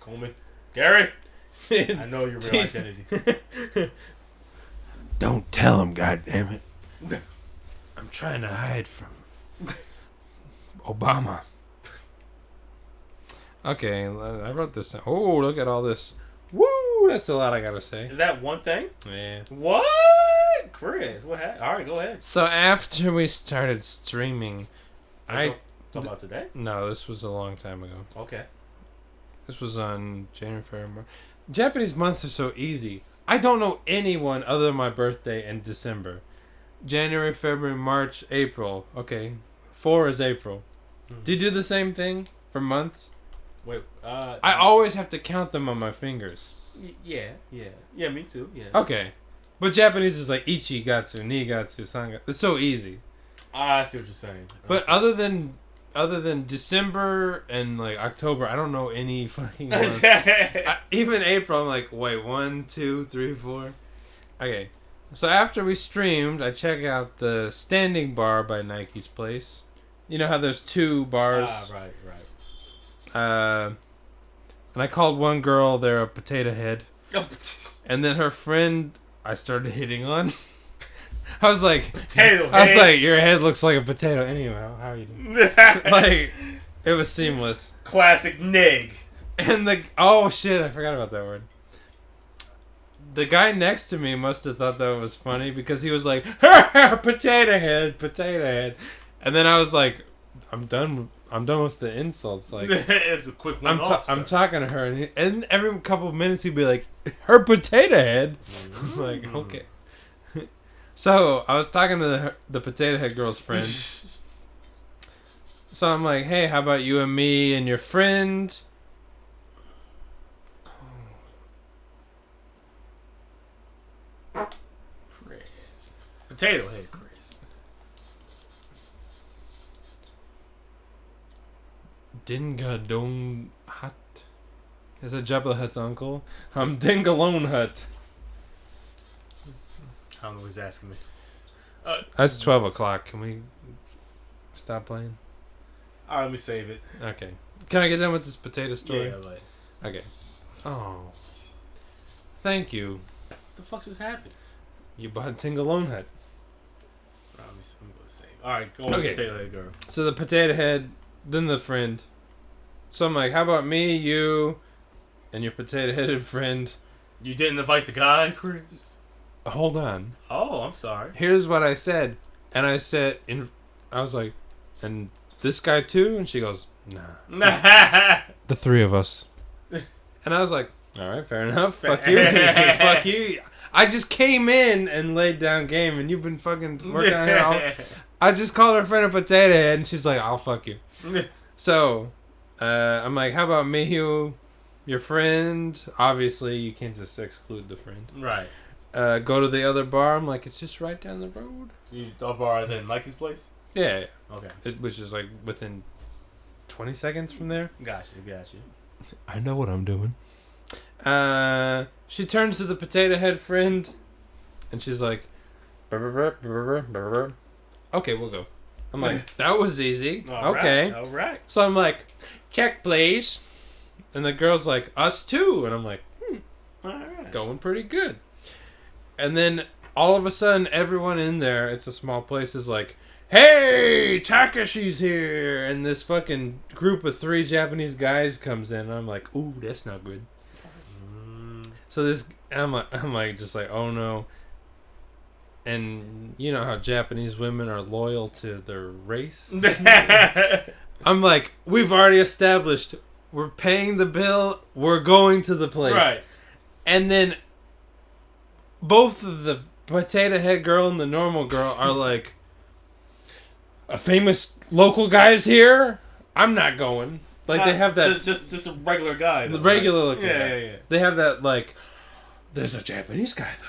Call me Gary. I know your real identity. Don't tell him, goddammit. I'm trying to hide from Obama. Okay, I wrote this down. Oh, look at all this. Woo, that's a lot I gotta say. Is that one thing? Yeah. What? Chris, what happened? All right, go ahead. So after we started streaming, Talking about today? No, this was a long time ago. Okay. This was on January, February, March. Japanese months are so easy. I don't know anyone other than my birthday in December. January, February, March, April. Okay. 4 is April. Mm-hmm. Do you do the same thing for months? Wait, I always have to count them on my fingers. Yeah, me too, yeah. Okay. But Japanese is like Ichi, Gatsu, Ni, Gatsu, Sangatsu. It's so easy. I see what you're saying. But other than December and like October, I don't know any fucking months. Even April, I'm like, wait, 1, 2, 3, 4. Okay. So after we streamed, I check out the Standing Bar by Nike's Place. You know how there's 2 bars? Right. And I called one girl there a potato head. And then her friend I started hitting on. I was like, your head looks like a potato. Anyway, how are you doing? Like, it was seamless. Classic nig. And oh shit, I forgot about that word. The guy next to me must have thought that was funny because he was like, potato head. And then I was like, I'm done with the insults. Like, it's a quick one. I'm talking to her, and every couple of minutes he'd be like, her potato head. I'm like, okay. So I was talking to the potato head girl's friend. So I'm like, hey, how about you and me and your friend? Chris. Potato head Chris. Dinga Dong Hut. Is that Jabba the Hutt's uncle? I'm Dingalone Hut. I don't know what he's asking me. That's 12 o'clock. Can we stop playing? Alright, let me save it. Okay. Can I get done with this potato story? Yeah, like. Okay. Oh. Thank you. What the fuck just happened? You bought Dingalone Hut. I'm going to save. Alright, go on, Okay. potato head girl. So the potato head, then the friend. So I'm like, how about me, you, and your potato-headed friend? You didn't invite the guy, Chris? Hold on. Oh, I'm sorry. Here's what I said. And I was like, and this guy too? And she goes, nah. The 3 of us. And I was like, all right, fair enough. Fuck you. Fuck you. I just came in and laid down game, and you've been fucking working on here. I just called her friend a potato head, and she's like, I'll fuck you. So, I'm like, how about me, you, your friend? Obviously, you can't just exclude the friend. Right. Go to the other bar. I'm like, it's just right down the road. The bar is in Mikey's place? Yeah. Okay. Which is like within 20 seconds from there. Gotcha. I know what I'm doing. She turns to the potato head friend, and she's like, okay, we'll go. I'm like, that was easy. Okay. All right. So I'm like, check please. And the girl's like, us too. And I'm like, All right. going pretty good. And then all of a sudden, everyone in there, it's a small place, is like, hey, Takashi's here. And this fucking group of 3 Japanese guys comes in. And I'm like, ooh, that's not good. So I'm like, just like, oh no. And you know how Japanese women are loyal to their race? I'm like, we've already established, we're paying the bill, we're going to the place. Right. And then both of the potato head girl and the normal girl are like, a famous local guy's here? I'm not going. Like, they have that... Just a regular guy. The regular looking guy. guy. Yeah. They have that, like, there's a Japanese guy, though.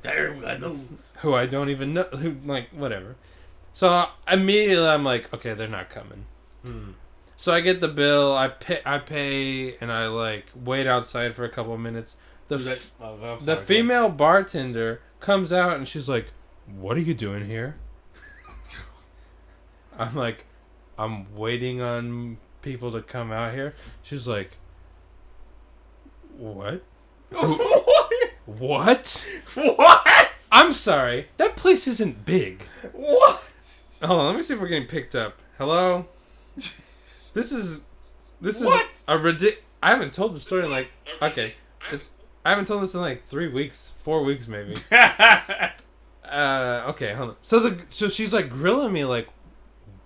That everybody knows. Who I don't even know. Who, like, whatever. So, immediately I'm like, okay, they're not coming. So I get the bill, I pay, and I, like, wait outside for a couple of minutes. The female bartender comes out, and she's like, what are you doing here? I'm like, I'm waiting on people to come out here. She's like, What? What? What? I'm sorry. That place isn't big. What? Hold on, let me see if we're getting picked up. Hello? This is what? a ridiculous... I haven't told the story in like... Okay. I haven't told this in like 3 weeks. 4 weeks maybe. Okay, hold on. So she's like grilling me like,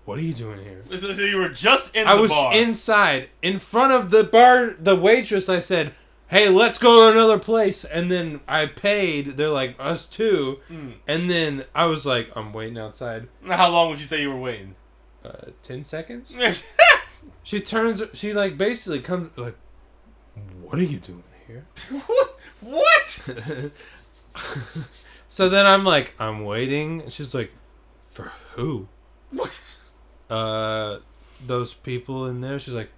what are you doing here? So you were just in the bar. I was inside. In front of the bar, the waitress, I said, hey, let's go to another place. And then I paid. They're like, us too. And then I was like, I'm waiting outside. How long would you say you were waiting? 10 seconds? She like basically comes like, what are you doing here? What? So then I'm like, I'm waiting. And she's like, for who? What? Those people in there. She's like,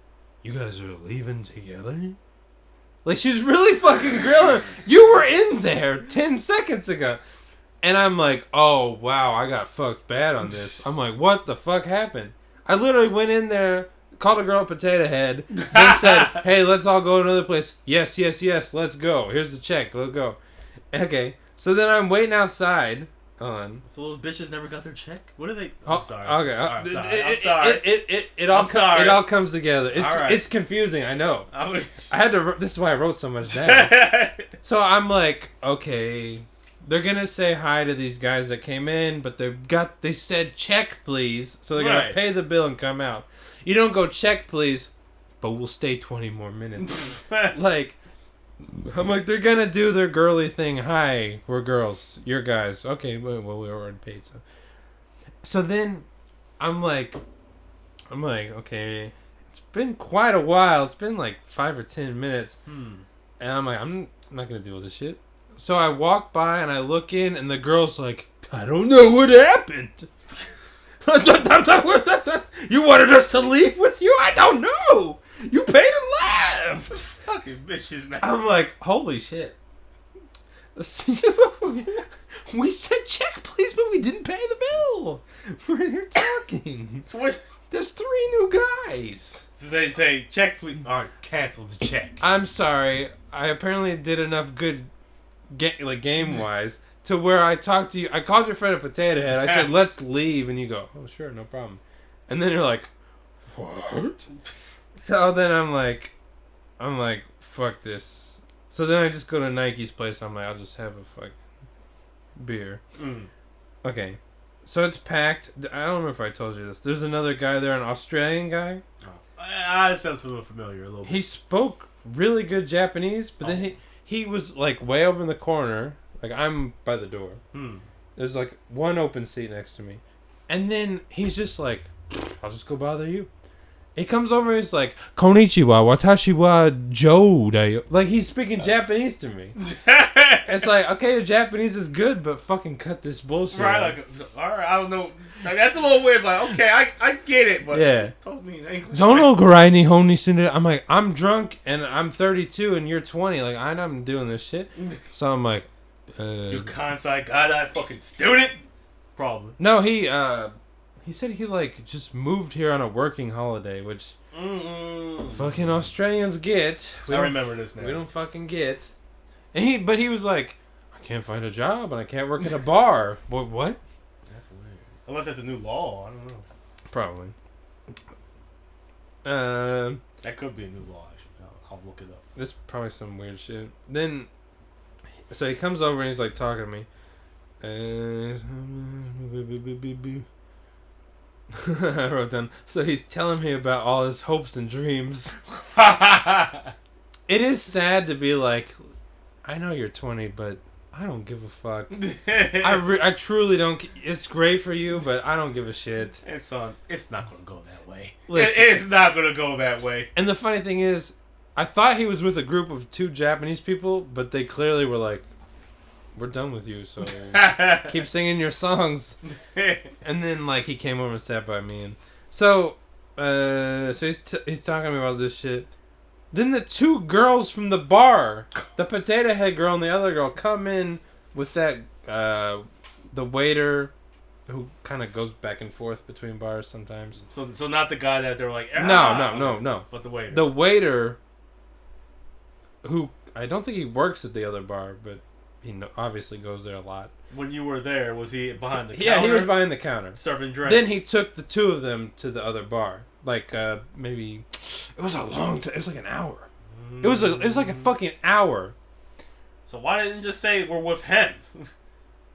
you guys are leaving together? Like, she's really fucking grilling. You were in there 10 seconds ago. And I'm like, oh, wow, I got fucked bad on this. I'm like, what the fuck happened? I literally went in there, called a girl Potato Head, then said, hey, let's all go to another place. Yes, let's go. Here's the check. Let's go. Okay. So then I'm waiting outside. On. So those bitches never got their check? What are they? I'm sorry. Okay. I'm sorry. It all comes together. It's confusing. I know. I had to. This is why I wrote so much down. So I'm like, okay, they're gonna say hi to these guys that came in, but they said check please, so they're gonna pay the bill and come out. You don't go check please, but we'll stay 20 more minutes. Like. I'm like, they're gonna do their girly thing. Hi, we're girls. You're guys. Okay, well, we already paid, so. So then, I'm like, okay, it's been quite a while. It's been like 5 or 10 minutes. And I'm like, I'm not gonna deal with this shit. So I walk by and I look in, and the girl's like, I don't know what happened. You wanted us to leave with you? I don't know. You paid and left. Fucking bitches, man. I'm like, holy shit. We said check, please, but we didn't pay the bill. We're in here talking. So what? There's 3 new guys. So they say, check, please. All right, cancel the check. I'm sorry. I apparently did enough good, game-wise, to where I talked to you. I called your friend a Potato Head. I said, let's leave. And you go, oh, sure, no problem. And then you're like, what? So then I'm like, fuck this. So then I just go to Nike's place. I'm like, I'll just have a fucking beer. Okay. So it's packed. I don't know if I told you this. There's another guy there, an Australian guy. That sounds a little familiar. A little bit. He spoke really good Japanese, but then he was like way over in the corner. Like, I'm by the door. There's like one open seat next to me. And then he's just like, I'll just go bother you. He comes over and he's like, Konnichiwa, watashi wa Joe da yo. Like, he's speaking Japanese to me. It's like, okay, your Japanese is good, but fucking cut this bullshit. Right, like, alright, I don't know. Like, that's a little weird. It's like, okay, I get it, but yeah. Just told me in English. Dono garai nihon ni sunde. I'm like, I'm drunk and I'm 32 and you're 20. Like, I'm doing this shit. So I'm like, you Kansai Gaidai fucking student? Probably. No, he said he like just moved here on a working holiday, which fucking Australians get. I remember this now. We don't fucking get. And he was like, I can't find a job and I can't work in a bar. What? That's weird. Unless that's a new law, I don't know. Probably. That could be a new law. Actually, I'll look it up. This is probably some weird shit. Then, so he comes over and he's like talking to me. I wrote down. So he's telling me about all his hopes and dreams. It is sad to be like, I know you're 20, but I don't give a fuck. I truly don't. It's great for you, but I don't give a shit. It's not gonna go that way. Listen, it's not gonna go that way. And the funny thing is, I thought he was with a group of 2 Japanese people, but they clearly were like, we're done with you, so keep singing your songs. And then like he came over and sat by me, and so he's talking to me about this shit. Then the 2 girls from the bar, the Potato Head girl and the other girl, come in with that the waiter who kind of goes back and forth between bars sometimes. So not the guy that they're like, no, but the waiter. The waiter who I don't think he works at the other bar, but he obviously goes there a lot. When you were there, was he behind the counter? Yeah, he was behind the counter. Serving drinks. Then he took the two of them to the other bar. Like, maybe... It was a long time. It was like an hour. It was like a fucking hour. So why didn't you just say we're with him?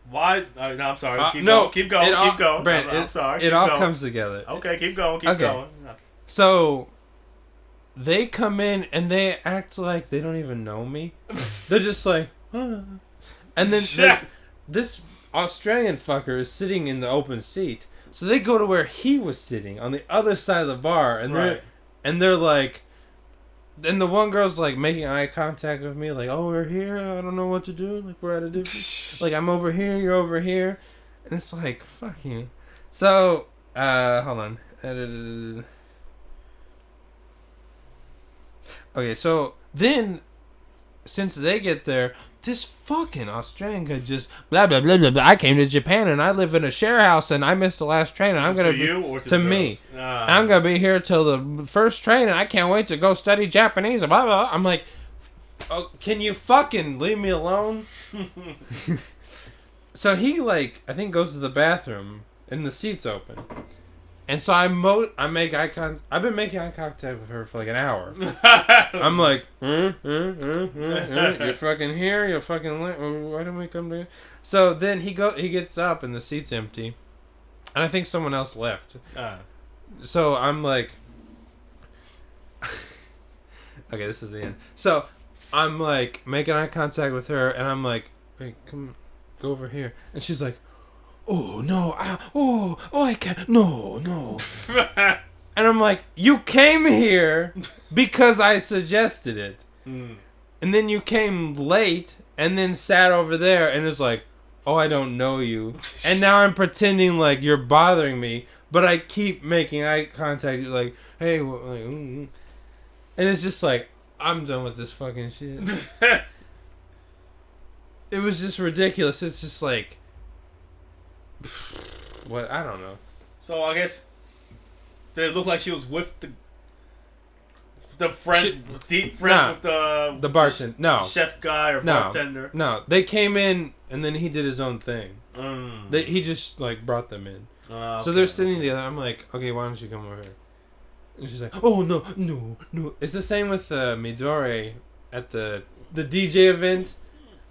Why? No, I'm sorry. Keep going. Brent, I'm sorry. It all comes together. Okay, keep going. Keep going. So, they come in and they act like they don't even know me. They're just like, huh. And then this Australian fucker is sitting in the open seat. So they go to where he was sitting on the other side of the bar, and they're like, and the one girl's like making eye contact with me, like, oh, we're here. I don't know what to do. Like, we're at a different. Like, I'm over here. You're over here, and it's like, fuck you. So, hold on. Okay, so then, since they get there, this fucking Australian guy just blah blah blah blah blah. I came to Japan and I live in a share house and I missed the last train and I'm gonna to you or to me. I'm gonna be here till the first train and I can't wait to go study Japanese. Blah blah. Blah. I'm like, oh, can you fucking leave me alone? So he like I think goes to the bathroom and the seat's open. And so I make eye contact. I've been making eye contact with her for like an hour. I'm like, you're fucking here. You're fucking. Why don't we come to? So then he gets up and the seat's empty, and I think someone else left. So I'm like, okay, this is the end. So I'm like making eye contact with her, and I'm like, wait, come, go over here, and she's like. Oh no! I can't. No. And I'm like, you came here because I suggested it, and then you came late, and then sat over there, and it's like, oh, I don't know you, and now I'm pretending like you're bothering me, but I keep making eye contact, like, hey, and it's just like, I'm done with this fucking shit. It was just ridiculous. It's just like. What I don't know. So I guess did it look like she was with the friends, deep friends with the bartender? No, chef guy or bartender. No, they came in and then he did his own thing. He just like brought them in. Okay. So they're sitting together. I'm like, okay, why don't you come over here? And she's like, oh no. It's the same with Midori at the DJ event.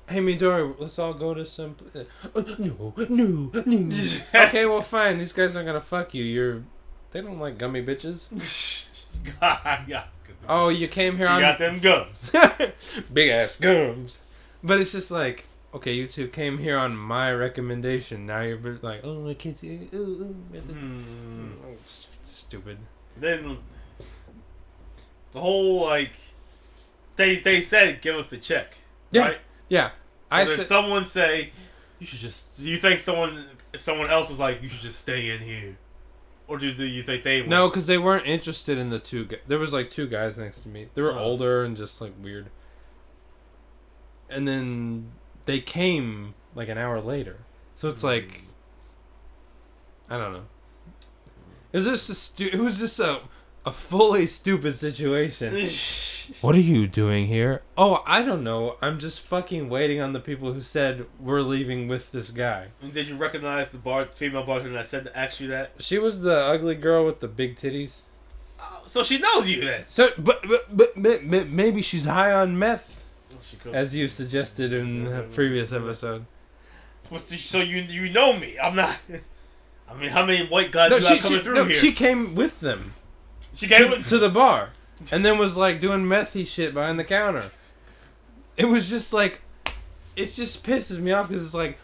Hey Midori, let's all go to some. No. Okay, well fine. These guys aren't gonna fuck you. They don't like gummy bitches. Oh, you came here. You got them gums. Big ass gums. But it's just like, okay, you two came here on my recommendation. Now you're like, oh, I can't see. Stupid. Then the whole like, they said give us the check. Yeah. Right? Yeah. So someone say, you should just... Do you think someone else is like, you should just stay in here? Or do you think they would? No, because they weren't interested in the two guys. There was like two guys next to me. They were older and just like weird. And then they came like an hour later. So it's like... I don't know. It was just a fully stupid situation. What are you doing here? Oh, I don't know. I'm just fucking waiting on the people who said we're leaving with this guy. And did you recognize the female bartender that said to ask you that? She was the ugly girl with the big titties. So she knows you then. So, but maybe she's high on meth, as you suggested in the previous episode. So you know me. I'm not. I mean, how many white guys you got coming through here? She came with them. She came to the bar. And then was like doing methy shit behind the counter. It was just like, it just pisses me off because it's like,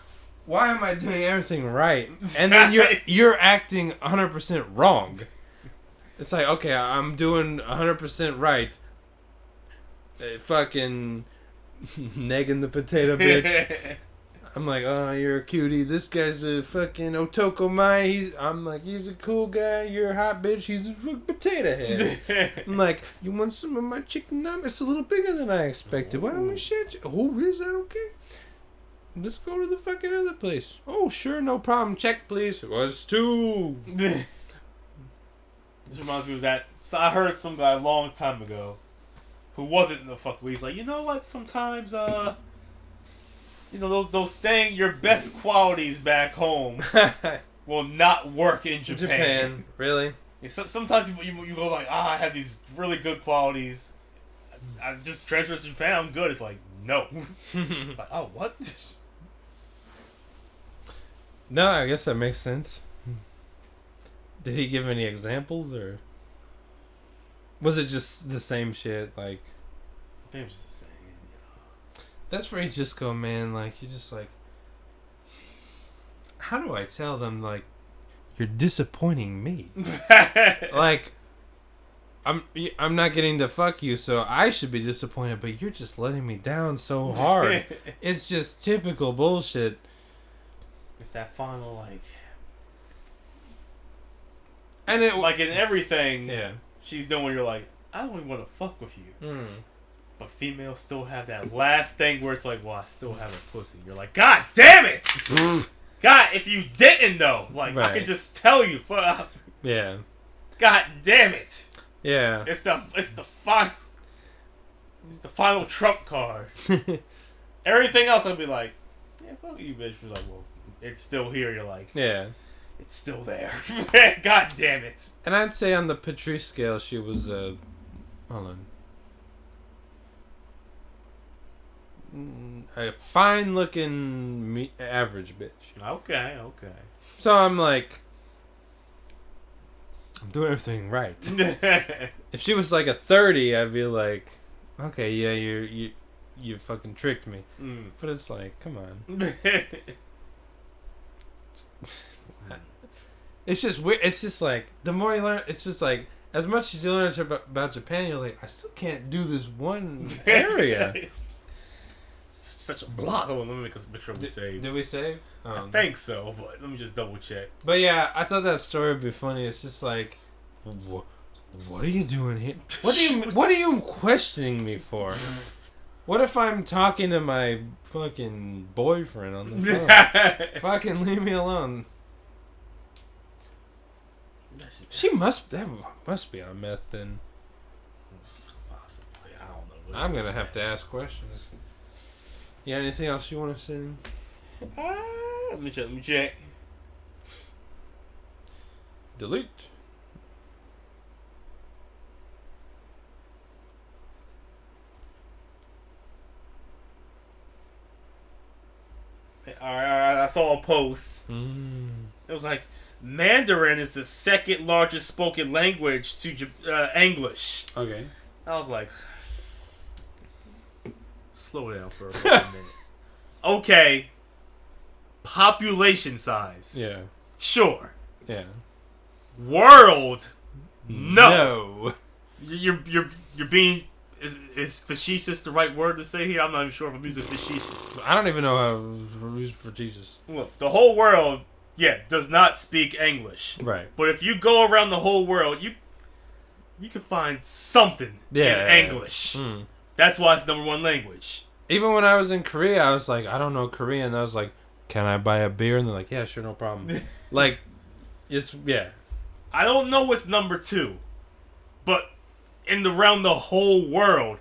why am I doing everything right? And then you're acting 100% wrong. It's like, okay, I'm doing 100% right. Fucking negging the potato bitch. I'm like, oh, you're a cutie. This guy's a fucking Otoko Mai. I'm like, he's a cool guy. You're a hot bitch. He's a potato head. I'm like, you want some of my chicken nugget? It's a little bigger than I expected. Why don't we share? Oh, is that okay? Let's go to the fucking other place. Oh, sure, no problem. Check, please. It was two. This reminds me of that. So I heard some guy a long time ago who wasn't in the fucking way. He's like, you know what? Sometimes, you know, your best qualities back home will not work in Japan. Really? Sometimes you go like, I have these really good qualities. I just transfer to Japan, I'm good. It's like, no. Like, oh, what? No, I guess that makes sense. Did he give any examples, or was it just the same shit? Like, Maybe it's just the same. You know. That's where you just go, man. Like, you just like, how do I tell them, like, you're disappointing me? Like, I'm not getting to fuck you, so I should be disappointed, but you're just letting me down so hard. It's just typical bullshit. It's that final, like... And it... Like, in everything, yeah, she's doing, you're like, I don't even want to fuck with you. Mm. But females still have that last thing where it's like, well, I still have a pussy. You're like, God damn it! God, if you didn't, though, like, Right. I could just tell you. Yeah. God damn it! Yeah. It's the final trump card. Everything else, I'd be like, yeah, fuck you, bitch. You're like, well, it's still here. You're like, Yeah. it's still there. God damn it. And I'd say on the Patrice scale, she was hold on, a fine-looking average bitch. Okay. So I'm like, I'm doing everything right. If she was like a 30, I'd be like, okay, yeah, you fucking tricked me. But it's like, come on. It's just weird. It's just like, the more you learn, it's just like, as much as you learn about Japan, you're like, I still can't do this one area. Such a block. Oh, let me make sure we save. Did we save? I think so, but let me just double check. But yeah, I thought that story would be funny. It's just like, what are you doing here? What are you questioning me for? What if I'm talking to my fucking boyfriend on the phone? Fucking leave me alone. That must be on meth then. Possibly. I don't know. I'm gonna have to ask questions. Yeah, anything else you want to say? Let me check. Delete. Alright, I saw a post. It was like, Mandarin is the second largest spoken language to English. Okay. I was like, slow down for a fucking minute. Okay. Population size. Yeah. Sure. Yeah. World. No. No. You're being... Is facetious the right word to say here? I'm not even sure if I'm using facetious. I don't even know how to use for Jesus. Look, the whole world, does not speak English. Right. But if you go around the whole world, you can find something in English. That's why it's #1 language. Even when I was in Korea, I was like, I don't know Korean. I was like, can I buy a beer? And they're like, yeah, sure, no problem. Like, it's, yeah. I don't know what's #2, but around the whole world,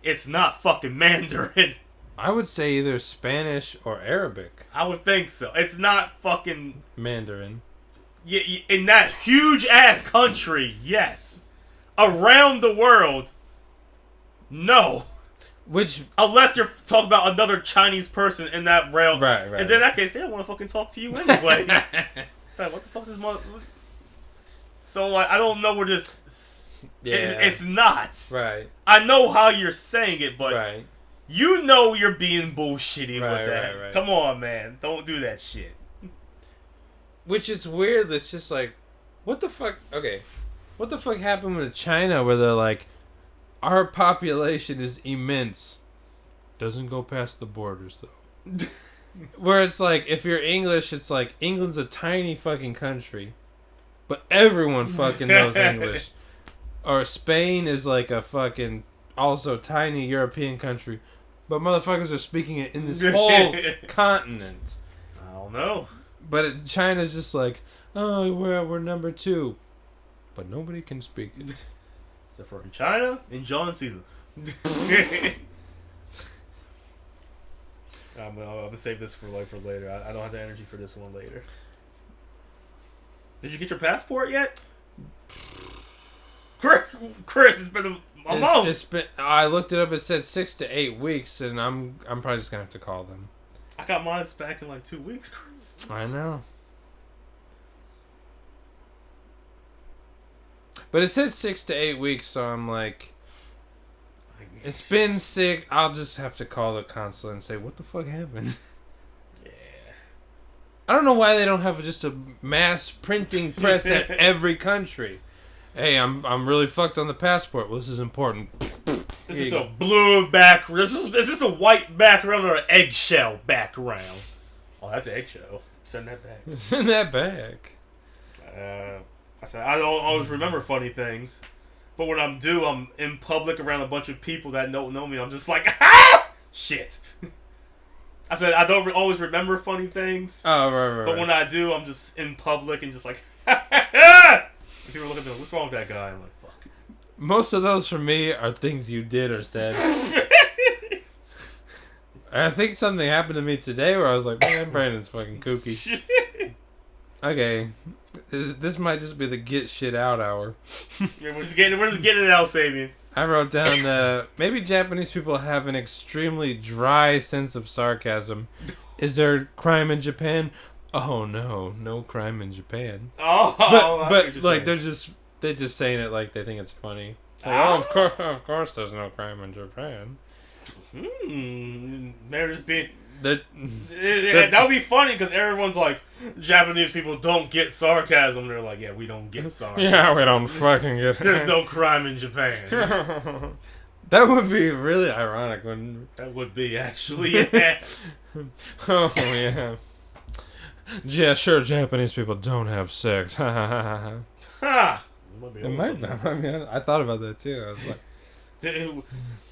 it's not fucking Mandarin. I would say either Spanish or Arabic. I would think so. It's not fucking Mandarin. In that huge ass country, yes. Around the world, no. Which, unless you're talking about another Chinese person in that realm, right. And then in that case, they don't want to fucking talk to you anyway. Like, what the fuck is this mother? So like, I don't know where this. It's not. Right. I know how you're saying it, but right. You know you're being bullshitty right, with that. Right. Come on, man. Don't do that shit. Which is weird. It's just like, what the fuck? Okay. What the fuck happened with China where they're like, our population is immense. Doesn't go past the borders, though. Where it's like, if you're English, it's like, England's a tiny fucking country. But everyone fucking knows English. Or Spain is like a fucking also tiny European country, but motherfuckers are speaking it in this whole continent. I don't know. But China's just like, oh, we're #2, but nobody can speak it. Except for in China, in John Cena. I'm gonna save this for later. I don't have the energy for this one later. Did you get your passport yet? Chris, it's been a month. It's been. I looked it up. It said 6 to 8 weeks, and I'm probably just gonna have to call them. I got mine back in 2 weeks, Chris. I know. But it said 6 to 8 weeks, so I'm like, it's been sick. I'll just have to call the consulate and say, what the fuck happened? Yeah. I don't know why they don't have just a mass printing press at every country. Hey, I'm really fucked on the passport. Well, this is important. This is a blue background. Is this a white background or an eggshell background? Oh, that's an eggshell. Send that back. Send that back. I said, I don't always remember funny things. But when I'm in public around a bunch of people that don't know me, I'm just like, ah! Shit. I said, I don't always remember funny things. Oh, right. But when I do, I'm just in public and just like, people look at me, what's wrong with that guy? I'm like, fuck. Most of those for me are things you did or said. I think something happened to me today where I was like, man, Brandon's fucking kooky. Okay. This might just be the get shit out hour. We're just getting it out, Sabian. I wrote down, maybe Japanese people have an extremely dry sense of sarcasm. Is there crime in Japan? Oh no crime in Japan. Oh, but like they're just saying it like they think it's funny. Like, of course, there's no crime in Japan. They're just being. That would be funny because everyone's like, Japanese people don't get sarcasm. They're like, yeah, we don't get sarcasm. Yeah, we don't fucking get it. There's no crime in Japan. That would be really ironic when. That would be actually. Yeah. Oh yeah. Yeah, sure. Japanese people don't have sex. Ha. It might be. I mean, I thought about that too. I was like.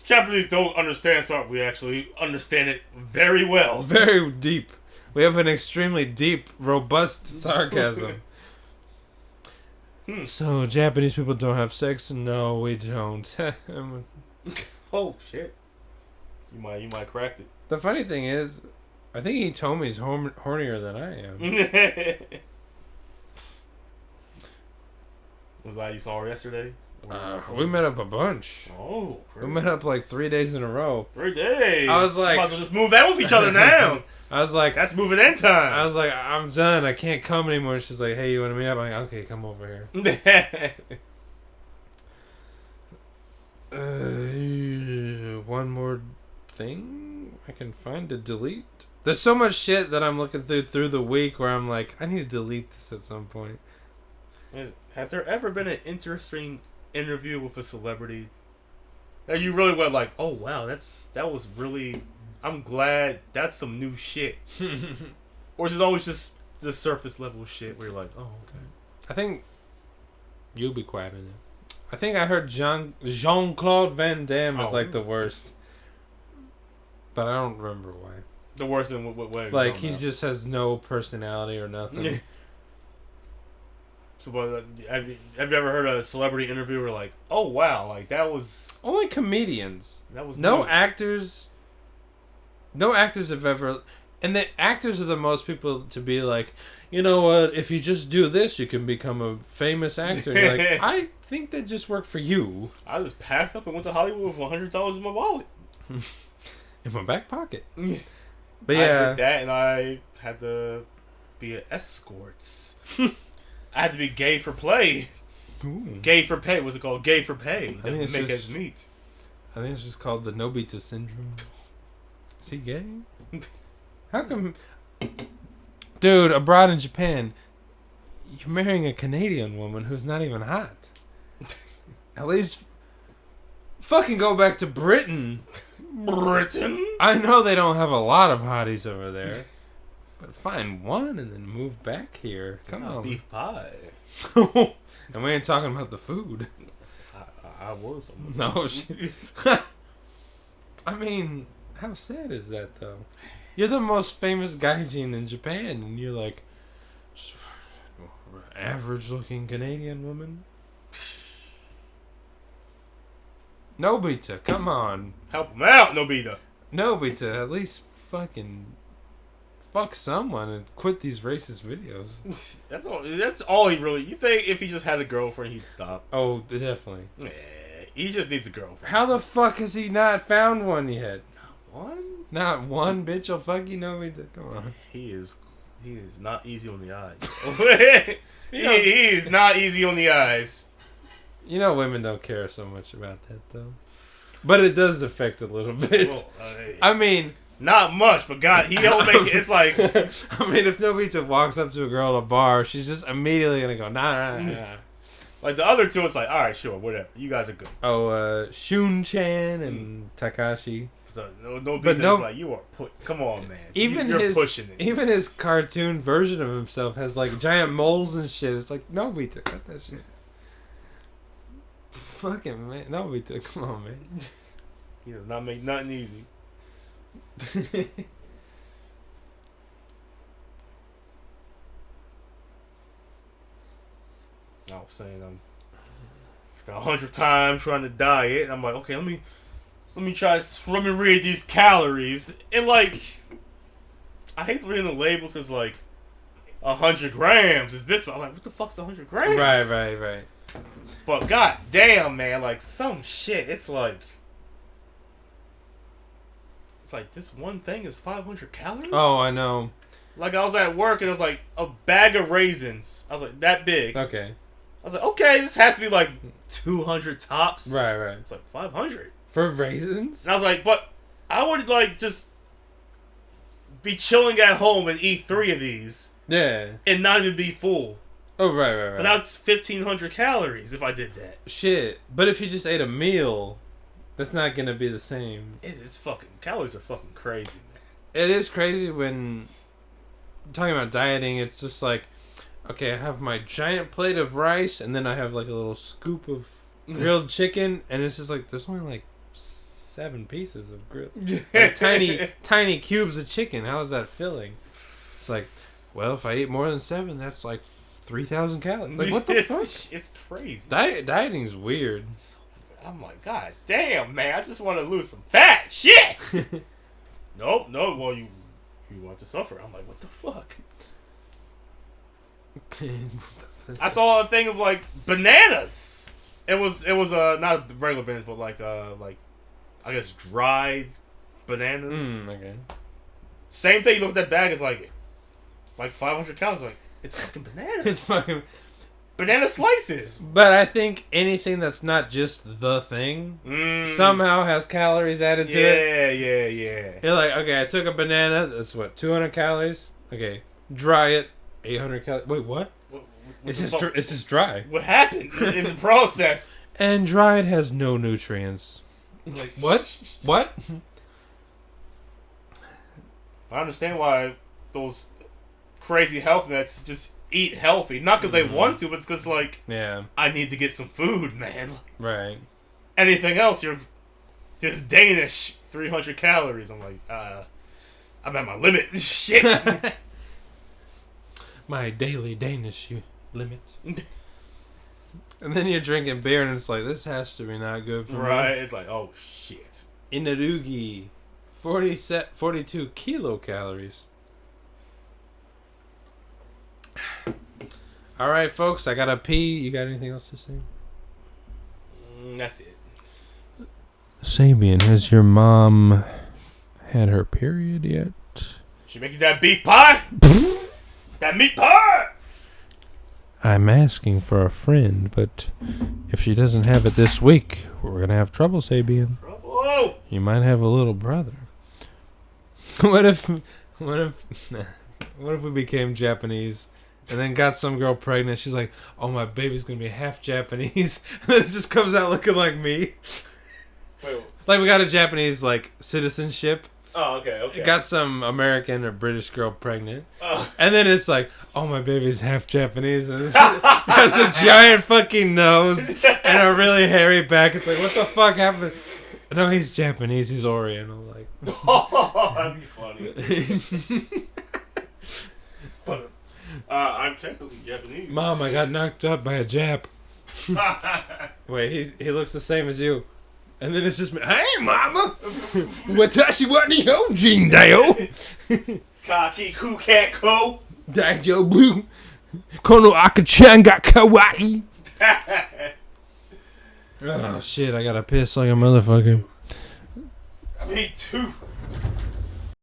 Japanese don't understand something. We actually understand it very well. Very deep. We have an extremely deep, robust sarcasm. So, Japanese people don't have sex? No, we don't. Oh, shit. You might cracked it. The funny thing is, I think he told me he's hornier than I am. Was that you saw her yesterday? We met up a bunch. Oh, we met up 3 days in a row. 3 days. I was like, might as well just move out with each other now. I was like, that's moving in time. I was like, I'm done. I can't come anymore. She's like, hey, you want to meet up? I'm like, okay, come over here. One more thing I can find to delete. There's so much shit that I'm looking through the week where I'm like, I need to delete this at some point. Has there ever been an interesting interview with a celebrity that you really went like, oh wow, that was really, I'm glad that's some new shit? Or is it always just the surface level shit where you're like, oh okay? I think you'll be quieter then. I think I heard Jean-Claude Van Damme is the worst, but I don't remember why. The worst in what way? Like he just has no personality or nothing. So, have you ever heard a celebrity interview where like, oh wow, that was only comedians. That was no actors. No actors have ever, and the actors are the most people to be like, you know what? If you just do this, you can become a famous actor. And you're like, I think that just worked for you. I just packed up and went to Hollywood with $100 in my wallet, in my back pocket. But yeah, I did that, and I had to be an escorts. I had to be gay for play. Ooh. Gay for pay. What's it called? Gay for pay. I think make ends meet. I think it's just called the Nobita syndrome. Is he gay? How come... Dude, abroad in Japan, you're marrying a Canadian woman who's not even hot. At least... Fucking go back to Britain. Britain? I know they don't have a lot of hotties over there. But find one and then move back here. Come on. Beef pie. And we ain't talking about the food. I was. No shit. I mean, how sad is that though? You're the most famous gaijin in Japan, and you're like, average-looking Canadian woman. Nobita, come on. Help him out, Nobita. Nobita, at least fucking fuck someone and quit these racist videos. That's all he really. You think if he just had a girlfriend, he'd stop? Oh, definitely. Yeah, he just needs a girlfriend. How the fuck has he not found one yet? One? Not one bitch will fuck you, Nobita. Come on. He is not easy on the eyes. he is not easy on the eyes. You know women don't care so much about that though. But it does affect a little bit. Well, I mean, not much, but God, he'll make it. It's like, I mean, if Nobita walks up to a girl at a bar, she's just immediately gonna go nah. Like the other two, it's like, all right, sure, whatever. You guys are good. Oh, Shun-chan and Takashi. But no, like you are come on, man. You're pushing it. Even his cartoon version of himself has like giant moles and shit. It's like Nobita, cut that shit. Fucking man, Nobita, come on, man. He does not make nothing easy. I was saying I'm 100 times trying to diet. I'm like, okay, let me read these calories. And like, I hate reading the labels as like 100 grams. Is this? I'm like, what the fuck's 100 grams? Right. But god damn, man, like some shit. It's like this one thing is 500 calories. Oh, I know. Like I was at work and it was like a bag of raisins. I was like that big. Okay. I was like, okay, this has to be like 200 tops. Right. It's like 500 for raisins. And I was like, but I would like just be chilling at home and eat 3 of these. Yeah. And not even be full. Oh, right. But that's 1,500 calories if I did that. Shit. But if you just ate a meal, that's not gonna be the same. It's fucking calories are fucking crazy, man. It is crazy when talking about dieting. It's just like, okay, I have my giant plate of rice, and then I have like a little scoop of grilled chicken, and it's just like there's only like 7 pieces of grilled, like tiny cubes of chicken. How is that filling? It's like, well, if I eat more than 7, that's like 3,000 calories. Like, what the fuck? It's crazy. Dieting's weird. I'm like, god damn, man, I just want to lose some fat. Shit. No. Well, you want to suffer. I'm like, what the fuck? I saw a thing of like bananas. It was not regular bananas, but like I guess dried bananas. Okay. Same thing. You look at that bag. It's like 500 calories. Like it's fucking bananas. It's fucking banana slices. But I think anything that's not just the thing somehow has calories added to it. Yeah. You're like, okay, I took a banana. That's what, 200 calories. Okay, dry it. 800 calories. Wait, what? It's just dry. What happened in the process? And dried has no nutrients. Like, what? I understand why those crazy health nuts just eat healthy. Not because they want to, but it's because, like, yeah, I need to get some food, man. Right. Anything else, you're just Danish. 300 calories. I'm like, I'm at my limit. Shit. My daily Danish limit. And then you're drinking beer and it's like, this has to be not good for me. Right. It's like, oh, shit. Inarugi. 42 kilocalories. Alright, folks, I gotta pee. You got anything else to say? That's it. Sabian, has your mom had her period yet? She making that beef pie? That meat pie? I'm asking for a friend, but if she doesn't have it this week, we're gonna have trouble, Sabian. Trouble? You might have a little brother. What if we became Japanese and then got some girl pregnant? She's like, oh, my baby's gonna be half Japanese. And then it just comes out looking like me. Wait. Like we got a Japanese like citizenship. Oh, okay. Got some American or British girl pregnant. Oh. And then it's like, oh, my baby's half Japanese. And it has a giant fucking nose and a really hairy back. It's like, what the fuck happened? No, he's Japanese. He's Oriental. Like, oh, that'd be funny. But I'm technically Japanese. Mom, I got knocked up by a Jap. Wait, he looks the same as you. And then it's just, hey, mama! Watashi wa Nihonjin da yo! Kaki ku cat ko! Daijo bu! Kono Akachan ga kawaii! Oh, shit, I gotta piss like a motherfucker. Me too.